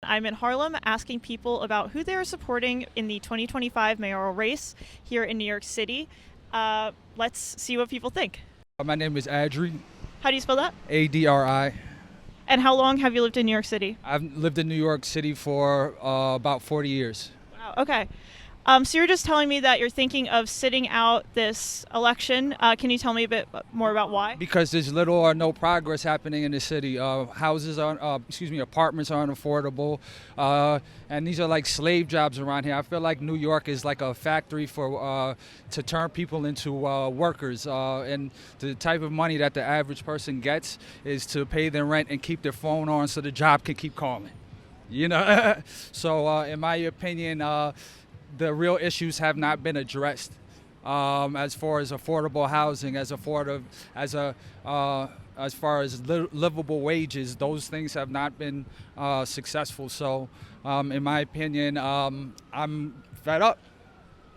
I'm in Harlem asking people about who they are supporting in the 2025 mayoral race here in New York City. Let's see what people think. My name is Adri, How do you spell that? Adri. And how long have you lived in New York City? I've lived in New York City for about 40 years. Wow, okay. So you're just telling me that you're thinking of sitting out this election. Can you tell me a bit more about why? Because there's little or no progress happening in the city. Apartments aren't affordable, and these are like slave jobs around here. I feel like New York is like a factory for to turn people into workers, and the type of money that the average person gets is to pay their rent and keep their phone on so the job can keep calling. So in my opinion, the real issues have not been addressed as far as affordable housing, as far as livable wages. Those things have not been successful. So, in my opinion, I'm fed up.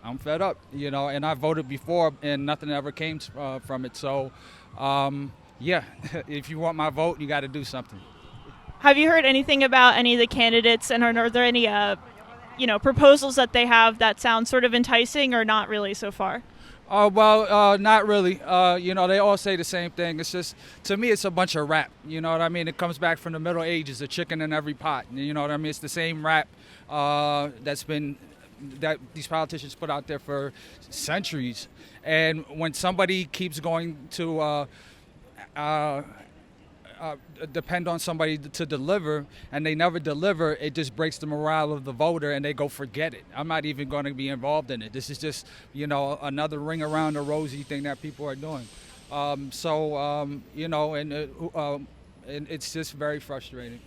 And I voted before, and nothing ever came from it. So, yeah, if you want my vote, you got to do something. Have you heard anything about any of the candidates, and are there any proposals that they have that sound sort of enticing or not really so far? Not really. They all say the same thing. It's just, to me, it's a bunch of rap. You know what I mean? It comes back from the Middle Ages, the chicken in every pot. You know what I mean? It's the same rap that these politicians put out there for centuries. And when somebody keeps going to depend on somebody to deliver, and they never deliver, it just breaks the morale of the voter, and they go, forget it. I'm not even going to be involved in it. This is just, another ring around the rosy thing that people are doing. And it's just very frustrating.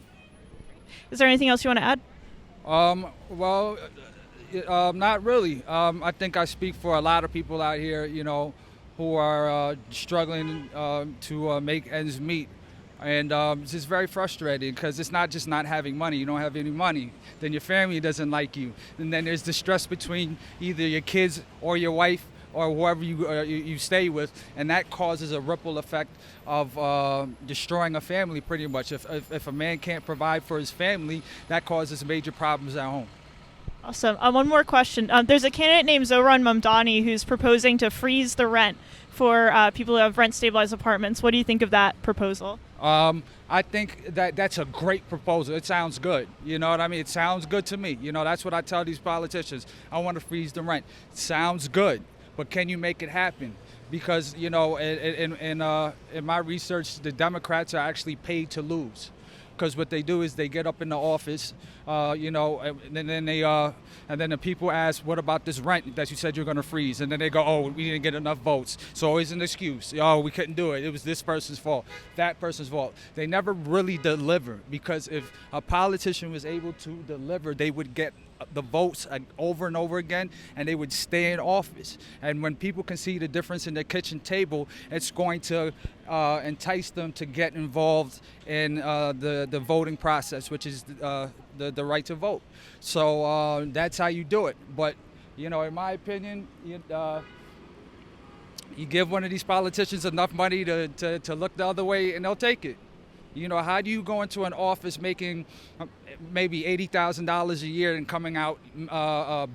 Is there anything else you want to add? Not really. I think I speak for a lot of people out here, who are struggling to make ends meet. And it's just very frustrating because it's not just not having money. You don't have any money, then your family doesn't like you. And then there's the stress between either your kids or your wife or whoever you stay with. And that causes a ripple effect of destroying a family pretty much. If a man can't provide for his family, that causes major problems at home. Awesome. One more question. There's a candidate named Zohran Mamdani who's proposing to freeze the rent for people who have rent-stabilized apartments. What do you think of that proposal? I think that's a great proposal. It sounds good. You know what I mean? It sounds good to me. That's what I tell these politicians. I want to freeze the rent. It sounds good, but can you make it happen? Because, in my research, the Democrats are actually paid to lose. Because what they do is they get up in the office, and then the people ask, "What about this rent that you said you're going to freeze?" And then they go, "Oh, we didn't get enough votes." So always an excuse. "Oh, we couldn't do it. It was this person's fault, that person's fault." They never really deliver, because if a politician was able to deliver, they would get the votes over and over again, and they would stay in office. And when people can see the difference in the kitchen table, it's going to entice them to get involved in the voting process, which is the right to vote. So that's how you do it. But in my opinion, you give one of these politicians enough money to look the other way, and they'll take it. How do you go into an office making maybe $80,000 a year and coming out a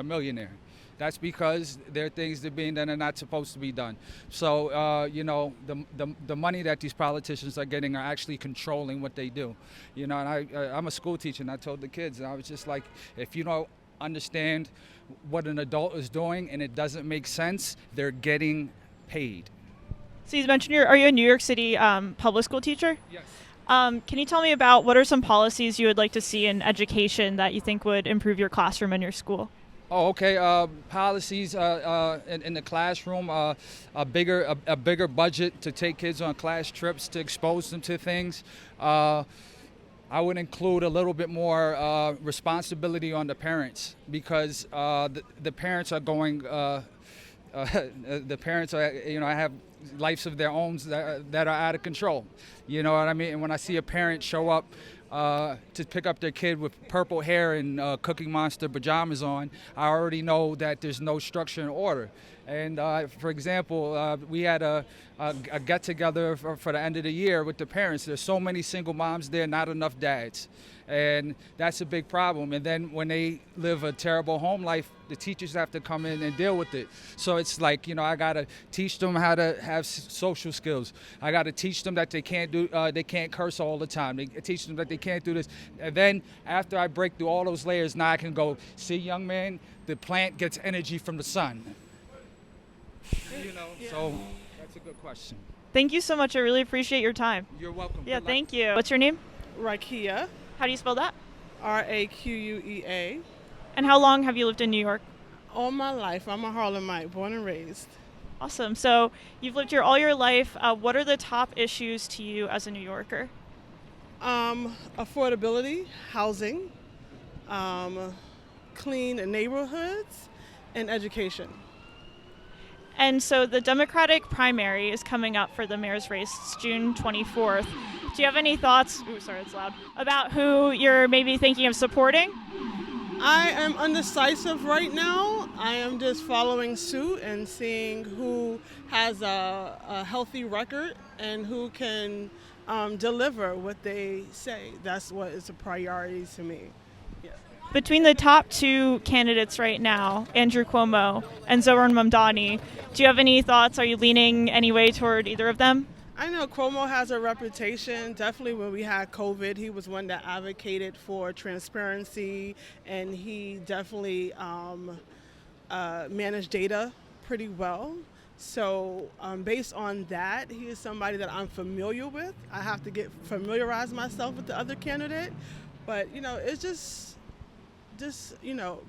millionaire? That's because there are things that are being done that are not supposed to be done. So, the money that these politicians are getting are actually controlling what they do. And I'm a school teacher, and I told the kids, and I was just like, if you don't understand what an adult is doing and it doesn't make sense, they're getting paid. So you mentioned are you a New York City public school teacher? Yes. Can you tell me about what are some policies you would like to see in education that you think would improve your classroom and your school? Oh, okay. Policies in the classroom, a bigger budget to take kids on class trips to expose them to things. I would include a little bit more responsibility on the parents, because the parents are going. The parents are, have lives of their own that are out of control. You know what I mean? And when I see a parent show up to pick up their kid with purple hair and Cookie Monster pajamas on, I already know that there's no structure and order. And for example, we had a get together for the end of the year with the parents. There's so many single moms there, not enough dads. And that's a big problem. And then when they live a terrible home life, the teachers have to come in and deal with it. So it's like, I got to teach them how to have social skills. I got to teach them that they can't curse all the time. They teach them that they can't do this. And then after I break through all those layers, now I can go, see, young man, the plant gets energy from the sun. So that's a good question. Thank you so much. I really appreciate your time. You're welcome. Yeah, thank you. What's your name? Rakia, How do you spell that? Raquea. And how long have you lived in New York? All my life, I'm a Harlemite, born and raised. Awesome. So you've lived here all your life. What are the top issues to you as a New Yorker? Affordability, housing, clean neighborhoods, and education. And so the Democratic primary is coming up for the mayor's race. It's June 24th. Do you have any thoughts? Ooh, sorry, it's loud. About who you're maybe thinking of supporting? I am undecisive right now. I am just following suit and seeing who has a healthy record and who can deliver what they say. That's what is a priority to me. Between the top two candidates right now, Andrew Cuomo and Zohran Mamdani, do you have any thoughts? Are you leaning any way toward either of them? I know Cuomo has a reputation. Definitely when we had COVID, he was one that advocated for transparency, and he definitely managed data pretty well. So based on that, he is somebody that I'm familiar with. I have to familiarize myself with the other candidate. But, it's just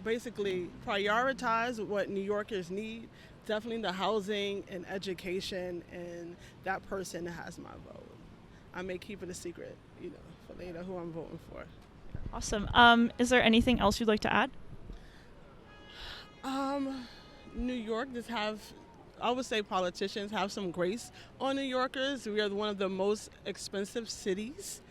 basically prioritize what New Yorkers need. Definitely the housing and education, and that person has my vote. I may keep it a secret, for later who I'm voting for. Awesome. Is there anything else you'd like to add? New York I would say politicians have some grace on New Yorkers. We are one of the most expensive cities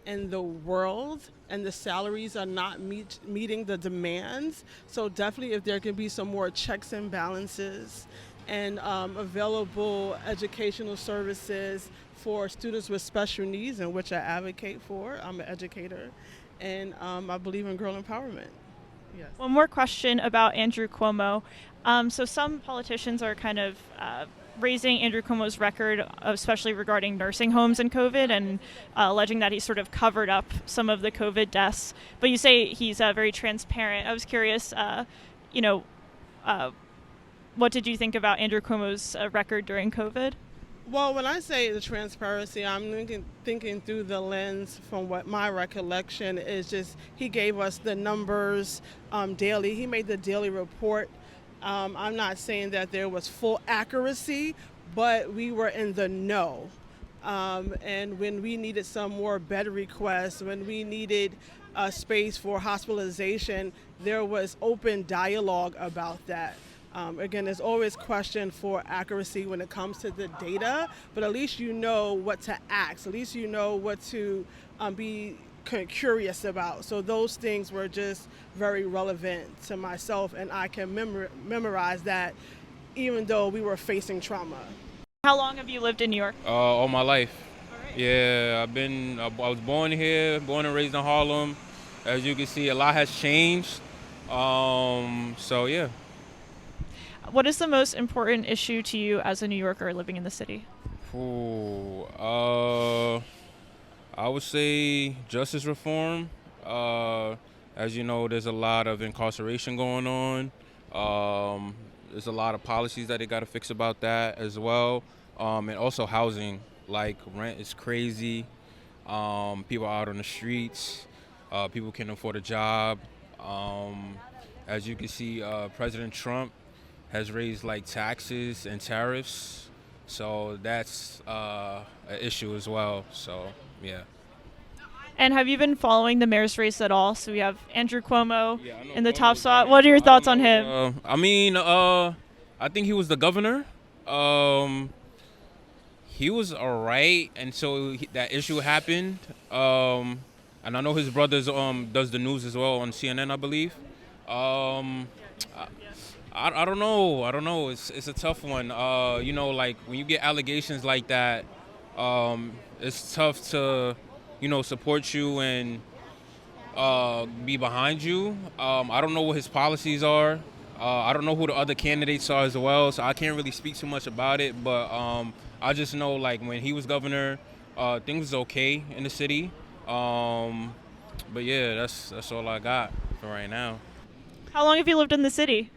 in the world, and the salaries are not meeting the demands. So definitely if there can be some more checks and balances and available educational services for students with special needs, in which I advocate for. I'm an educator, and I believe in girl empowerment. Yes. One more question about Andrew Cuomo. So some politicians are kind of raising Andrew Cuomo's record, especially regarding nursing homes and COVID, and alleging that he sort of covered up some of the COVID deaths. But you say he's very transparent. I was curious, what did you think about Andrew Cuomo's record during COVID? Well, when I say the transparency, I'm thinking through the lens from what my recollection is. Just he gave us the numbers daily. He made the daily report. I'm not saying that there was full accuracy, but we were in the know. And when we needed some more bed requests, when we needed a space for hospitalization, there was open dialogue about that. Again, there's always question for accuracy when it comes to the data, but at least you know what to ask. At least you know what to be curious about. So those things were just very relevant to myself, and I can memorize that even though we were facing trauma. How long have you lived in New York? All my life. All right. Yeah, I was born here, born and raised in Harlem. As you can see, a lot has changed. So yeah. What is the most important issue to you as a New Yorker living in the city? I would say justice reform. As you know, there's a lot of incarceration going on. There's a lot of policies that they got to fix about that as well. And also housing, like rent is crazy. People are out on the streets. People can't afford a job. As you can see, President Trump has raised like taxes and tariffs. So that's an issue as well. So, yeah. And have you been following the mayor's race at all? So we have Andrew Cuomo in the Cuomo top is spot. running. What are your thoughts on him? I think he was the governor. He was alright until that issue happened. And I know his brothers does the news as well on CNN, I believe. Um, I don't know. I don't know. It's a tough one. Like when you get allegations like that, it's tough to, support you and be behind you. I don't know what his policies are. I don't know who the other candidates are as well, so I can't really speak too much about it. But I just know, like, when he was governor, things was okay in the city. But yeah, that's all I got for right now. How long have you lived in the city?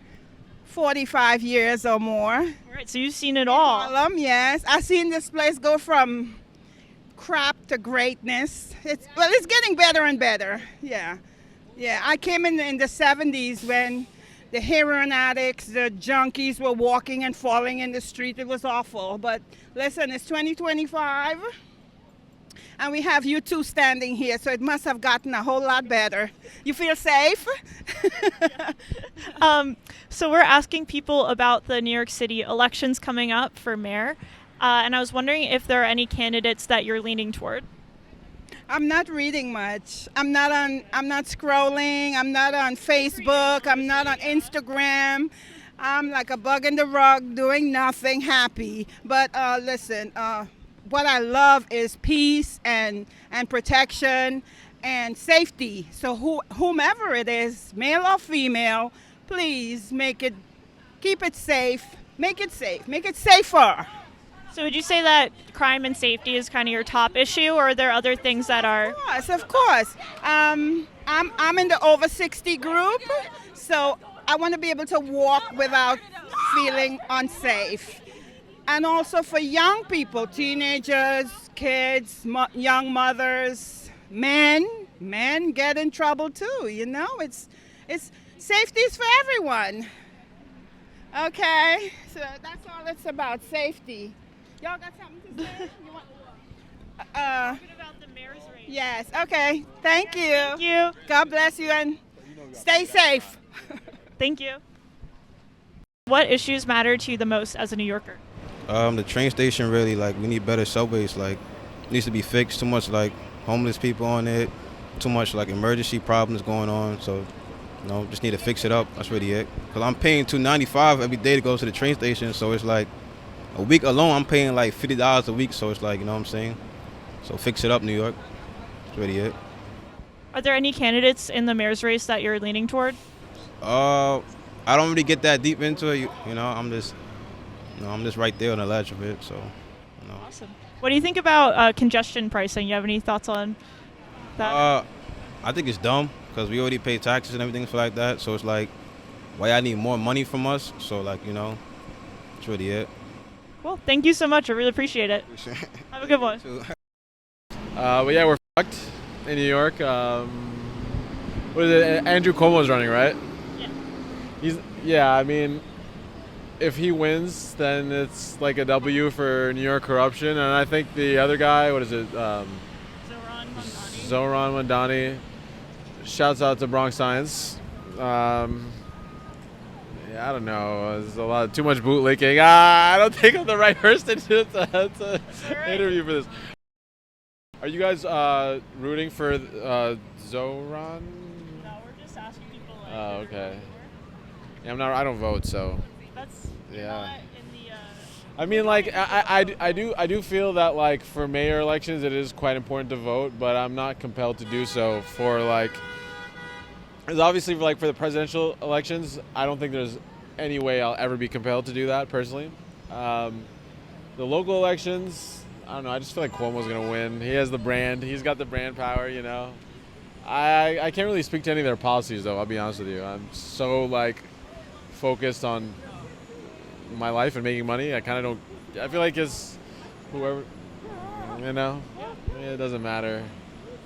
45 years or more. All right, so you've seen it all. Harlem, yes. I've seen this place go from crap to greatness. It's getting better and better. Yeah. I came in the 70s when the heroin addicts, the junkies were walking and falling in the street. It was awful. But listen, it's 2025, and we have you two standing here, so it must have gotten a whole lot better. You feel safe? So we're asking people about the New York City elections coming up for mayor, and I was wondering if there are any candidates that you're leaning toward. I'm not reading much. I'm not scrolling. I'm not on Facebook. I'm not on Instagram. I'm like a bug in the rug doing nothing, happy. But listen, what I love is peace and protection and safety. So whomever it is, male or female, please keep it safe. Make it safe. Make it safer. So would you say that crime and safety is kind of your top issue, or are there other things that are? Of course. I'm in the over 60 group, so I want to be able to walk without feeling unsafe. And also for young people, teenagers, kids, young mothers, men get in trouble too. It's safety is for everyone. Okay, so that's all it's about, safety. Y'all got something to say? Talking about the mayor's race. Yes, okay. Thank you. Thank you. God bless you and stay safe. Thank you. What issues matter to you the most as a New Yorker? The train station really, like, we need better subways, like, needs to be fixed. Too much, like, homeless people on it, too much, like, emergency problems going on, so, just need to fix it up. That's really it. Because I'm paying $2.95 every day to go to the train station, so it's like, a week alone, I'm paying like $50 a week, so it's like, you know what I'm saying? So fix it up, New York. That's really it. Are there any candidates in the mayor's race that you're leaning toward? I don't really get that deep into it, I'm just right there on the ledge of it, so, Awesome. What do you think about congestion pricing? You have any thoughts on that? I think it's dumb, because we already pay taxes and everything for like that, so it's like, why I need more money from us? So, like, that's really it. Well, thank you so much. I really appreciate it. Have a good one. But yeah, we're fucked in New York. What is it? Andrew Cuomo's running, right? Yeah. I mean, if he wins, then it's like a W for New York corruption. And I think the other guy, what is it? Zohran Mamdani. Shouts out to Bronx Science. I don't know. There's too much bootlicking. I don't think I'm the right person to interview for this. Are you guys rooting for Zohran? No, we're just asking people. Oh, okay. Yeah, I don't vote, so. That's yeah. not in the. I mean, like, I do feel that, like, for mayor elections, it is quite important to vote, but I'm not compelled to do so for, like. Because obviously, for the presidential elections, I don't think there's any way I'll ever be compelled to do that, personally. The local elections, I don't know, I just feel like Cuomo's going to win. He has the brand. He's got the brand power, I can't really speak to any of their policies, though, I'll be honest with you. I'm so, like, focused on my life and making money. I kind of don't... I feel like it's whoever, it doesn't matter.